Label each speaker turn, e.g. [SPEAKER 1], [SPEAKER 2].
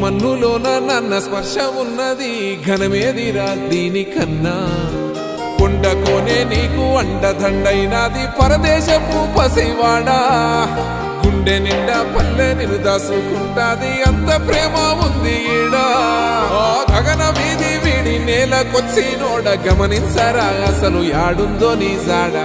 [SPEAKER 1] మన్నులోన నన్న స్పర్శ ఉన్నది ఘనమేదిరా దీనికన్నా కొండకోనే నీకు అండదండైనది పరదేశపు పసివాడా గుండె నిండా పల్లె నిన్ను దాసుకుంటాది అంత ప్రేమ ఉంది ఈడా గగన వీధి వీడి నేలకొచ్చి నోడ గమనించరా అసలు యాడుందో నీ జాడ